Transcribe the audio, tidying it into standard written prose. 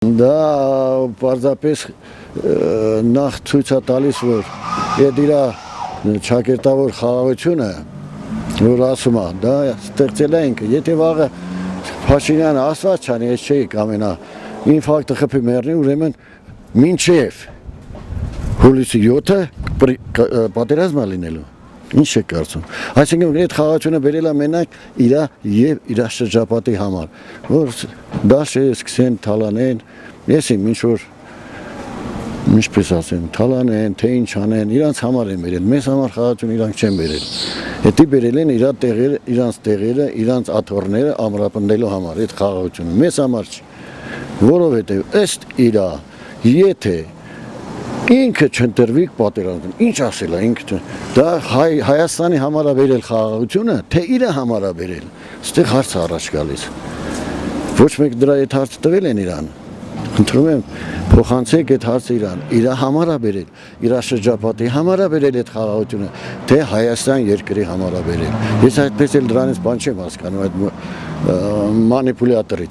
Դա պարզապես նախ ցույց է տալիս, որ այդ իր ճակերտավոր խաղաղությունը, որ ասում է, դա ստեղծել է ինքը, եթե վաղը Փաշինյանը ասված չանի, ես չէի կամենա, ինֆարկտը խփի մեռնի, ուրեմն մինչև հուլիսի 7-ը պատերազմ է լինելու, ինչ եք կարծում, այսինքն այդ խաղաղությունը բերել է մենակ իր շրջապատի համար, որ դաշը սկսեն թալանեն, ես իմ ինչ-որ, ինչպես ասեմ, թալանեն, թե ինչ անեն, իրանց համար են բերել, մեզ համար խաղաղություն իրանք չեն բերել, հետի բերել են իրանց տեղերը, իրանց աթոռները ամրապնդելու համար, այդ խաղաղությունը, մեզ համար չի, որովհետև ըստ իրա, եթե ինքը չընտրվի պատերազմին, ինչ ասել է ինքը, դա Հայաստանի համար է բերել խաղաղությունը, թե իրը համար է բերել, ստեղ հարց է առաջ գալիս, ոչ մեկ դրա այդ հարցը տվել են իրան, խնդրում եմ փոխանցեք այդ հարցը իրան, իրա համար է բերել, իրա շրջապատի համար է բերել այդ խաղաղությունը, թե Հայաստան երկրի համար է բերել, ես այդպես էլ դրանից բան չեմ հասկանում, այդ մանիպուլյատորից